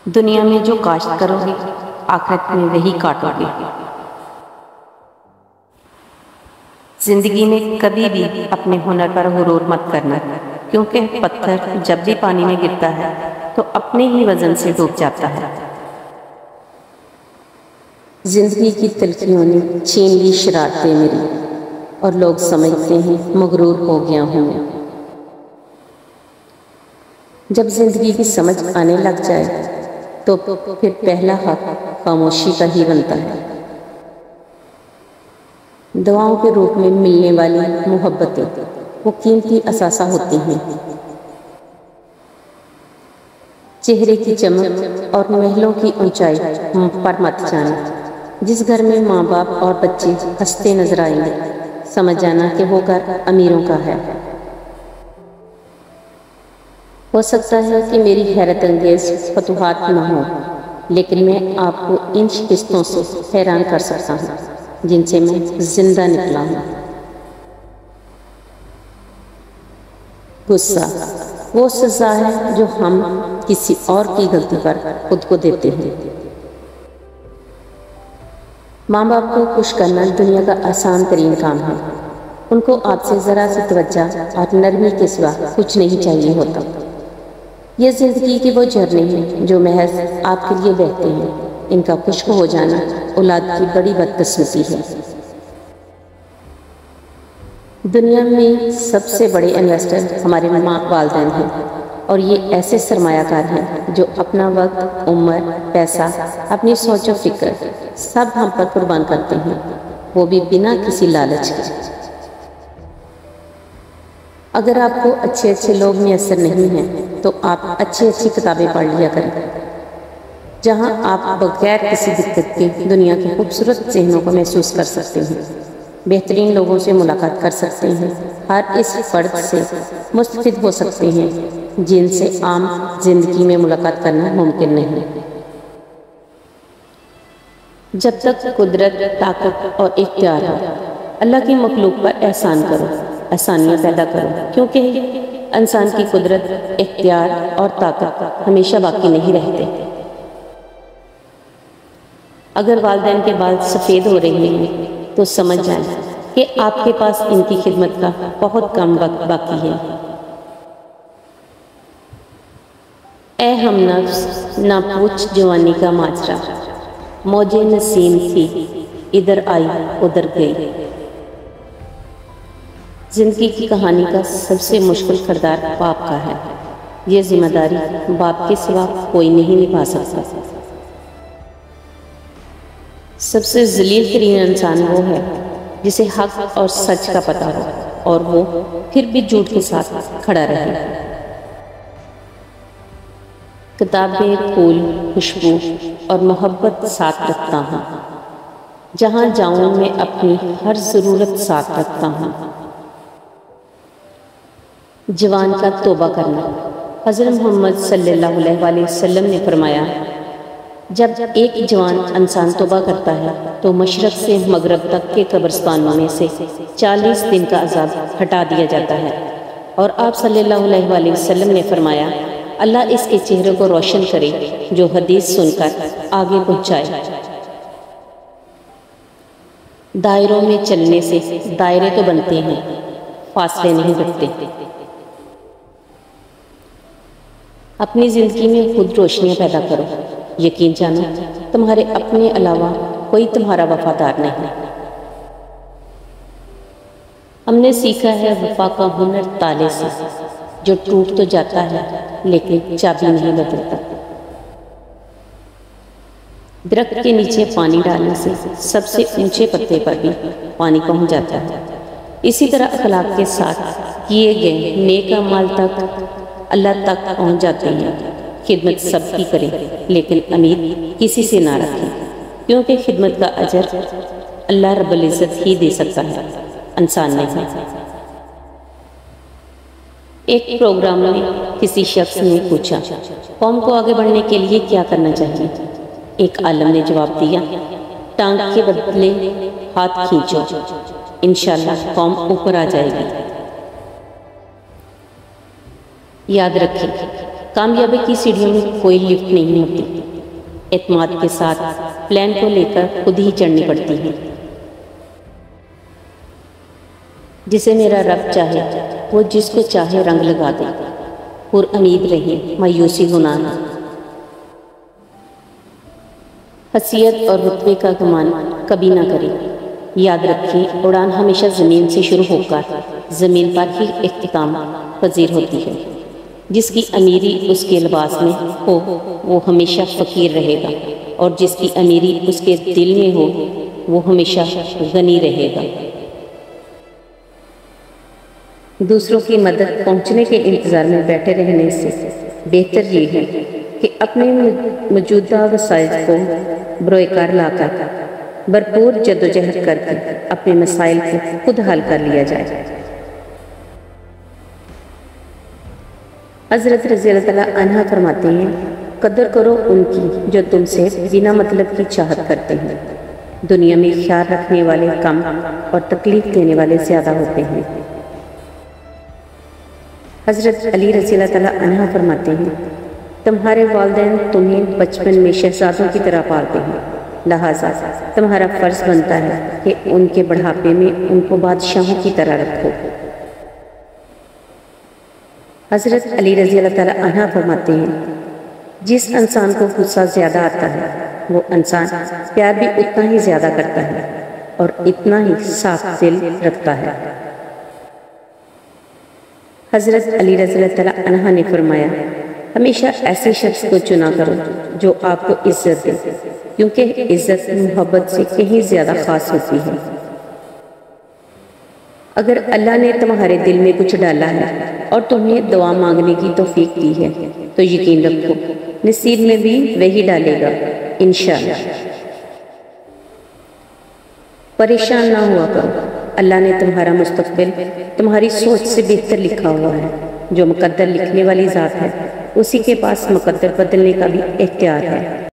दुनिया में जो काश्त करोगे आखिरत में वही काटोगे। जिंदगी में कभी भी अपने हुनर पर गुरूर मत करना, क्योंकि पत्थर जब भी पानी में गिरता है तो अपने ही वजन से डूब जाता है। जिंदगी की तलखियों ने छीन ली शरारतें मेरी, और लोग समझते हैं मगरूर हो गया हूँ मैं। जब जिंदगी की समझ आने लग जाए तो फिर पहला हक खामोशी का ही बनता है। दुआओं के रूप में मिलने वाली मोहब्बतें वो कीमती असासा होती हैं। चेहरे की चमक और महलों की ऊंचाई पर मत जाना। जिस घर में माँ बाप और बच्चे हंसते नजर आएंगे, समझ जाना कि वो घर अमीरों का है। हो सकता है कि मेरी हैरत अंगेज फतूहात न हो, लेकिन मैं आपको इन शिकस्तों से हैरान कर सकता हूँ जिनसे मैं जिंदा निकला हूँ। गुस्सा वो सजा है जो हम किसी और की गलती पर खुद को देते हैं। माँ बाप को खुश करना दुनिया का आसान तरीन काम है। उनको आपसे ज़रा सी तवज्जो और नरमी के सिवा कुछ नहीं चाहिए होता। ये जिंदगी के वो झरने हैं जो महज आपके लिए बहते हैं। इनका खुश्क हो जाना औलाद की बड़ी बदकिस्मती है। दुनिया में सबसे बड़े इन्वेस्टर हमारे माँ वालिदैन हैं, और ये ऐसे सरमायाकार हैं जो अपना वक्त, उम्र, पैसा, अपनी सोच और फिक्र सब हम पर कुर्बान करते हैं, वो भी बिना किसी लालच के। अगर आपको अच्छे अच्छे लोग मैसर नहीं हैं तो आप अच्छी अच्छी किताबें पढ़ लिया करें, जहां आप बगैर किसी दिक्कत के दुनिया के खूबसूरत ज़हनों को महसूस कर सकते हैं, बेहतरीन लोगों से मुलाकात कर सकते हैं, हर इस फ़र्द से मुस्तफ़िद हो सकते हैं जिनसे आम जिंदगी में मुलाकात करना मुमकिन नहीं। जब तक कुदरत, ताकत और इख्तियार हो, अल्लाह की मखलूक पर एहसान करो, आसानियाँ पैदा करो, क्योंकि इंसान की कुदरत, इख्तियार और ताकत हमेशा बाकी नहीं रहते। अगर वालिदैन के बाल सफ़ेद हो रहे हैं तो समझ जाएं कि आपके पास इनकी खिदमत का बहुत कम वक्त बाकी है। ए हम नफ्स ना पूछ जवानी का माजरा, मौजे नसीम थी इधर आई उधर गई। जिंदगी की कहानी का सबसे मुश्किल किरदार बाप का है। ये जिम्मेदारी बाप के सिवा कोई नहीं निभा सकता। सबसे ज़लील तरीन इंसान वो है जिसे हक और सच का पता हो और वो फिर भी झूठ के साथ खड़ा रहे। किताबें, फूल, खुशबू और मोहब्बत साथ रखता हूँ। जहाँ जाऊँ मैं अपनी हर ज़रूरत साथ रखता हूँ। जवान का तौबा करना। हज़रत मोहम्मद सल्लल्लाहु अलैहि वसल्लम ने फरमाया, जब एक जवान इंसान तौबा करता है तो मशरक़ से मगरब तक के कब्रिस्तानों में से 40 दिन का अज़ाब हटा दिया जाता है। और आप सल्लल्लाहु अलैहि वसल्लम ने फरमाया, अल्लाह इसके चेहरे को रोशन करे जो हदीस सुनकर आगे पहुँचाए। दायरों में चलने से दायरे तो बनते हैं, फासले नहीं बनते। अपनी ज़िंदगी में खुद रोशनियाँ पैदा करो। यकीन जानो तुम्हारे अपने अलावा कोई तुम्हारा वफादार नहीं। हमने सीखा है वफा का हुनर ताले से, जो टूट तो जाता है लेकिन चाबी नहीं बदलता। दरख्त के नीचे पानी डालने से सबसे ऊंचे पत्ते पर भी पानी पहुंच जाता है। इसी तरह अखलाक के साथ किए गए नेक अमाल तक अल्लाह तक पहुंच जाते हैं। खिदमत सबकी करें लेकिन उम्मीद किसी से ना रखें, क्योंकि खिदमत का अजर अल्लाह रब्बुल इज़्ज़त ही दे सकता है, इंसान नहीं। एक प्रोग्राम में किसी शख्स ने पूछा, कौम को आगे बढ़ने के लिए क्या करना चाहिए? एक आलम ने जवाब दिया, टांग के बदले हाथ खींचो, इंशाअल्लाह कौम ऊपर आ जाएगी। याद रखें, कामयाबी की सीढ़ियों में कोई लिफ्ट नहीं होती। एतमाद के साथ प्लान को लेकर खुद ही चढ़नी पड़ती है। जिसे मेरा रब चाहे वो जिसको चाहे रंग लगा दे। पुरउम्मीद रहे, मायूसी गुनाह है। हसीयत और रुतबे का गुमान कभी ना करें। याद रखें, उड़ान हमेशा ज़मीन से शुरू होकर ज़मीन पर ही इख्तिताम पजीर होती है। जिसकी अमीरी उसके लिबास में हो वो हमेशा फ़कीर रहेगा, और जिसकी अमीरी उसके दिल में हो वो हमेशा गनी रहेगा। दूसरों की मदद पहुंचने के इंतज़ार में बैठे रहने से बेहतर ये है कि अपने मौजूदा वसाइल को बरोकार लाकर भरपूर जद्दोजहद करके अपने मसाइल को खुद हल कर लिया जाए। हज़रत रज़ी अल्लाह तआला अन्हा फरमाते हैं, कदर करो उनकी जो तुमसे बिना मतलब की चाहत करते हैं। दुनिया में ख्याल रखने वाले कम और तकलीफ देने वाले ज़्यादा होते हैं। हज़रत अली रज़ी अल्लाह तआला अन्हा फरमाते हैं, तुम्हारे वालिदैन तुम्हें बचपन में शहजादों की तरह पालते हैं, लिहाजा तुम्हारा फ़र्ज़ बनता है कि उनके बढ़ापे में उनको बादशाहों की तरह रखो। हज़रत अली रज़ी अल्लाह तआला अन्हा फरमाते हैं, जिस इंसान को गुस्सा ज़्यादा आता है वो इंसान प्यार भी उतना ही ज़्यादा करता है और इतना ही साफ दिल रखता है। हज़रत अली रज़ी अल्लाह तआला अन्हा ने फरमाया, हमेशा ऐसे शख्स को चुना करो जो आपको इज्जत दे, क्योंकि इज्जत मोहब्बत से कहीं ज़्यादा ख़ास होती है। अगर अल्लाह ने तुम्हारे दिल में कुछ डाला है और तुम्हें दुआ मांगने की तौफीक दी है तो यकीन रखो नसीब में भी वही डालेगा इंशाअल्लाह। परेशान ना हुआ करो, अल्लाह ने तुम्हारा मुस्तकबिल तुम्हारी सोच से बेहतर लिखा हुआ है। जो मुकद्दर लिखने वाली ज़ात है उसी के पास मुकद्दर बदलने का भी इख्तियार है।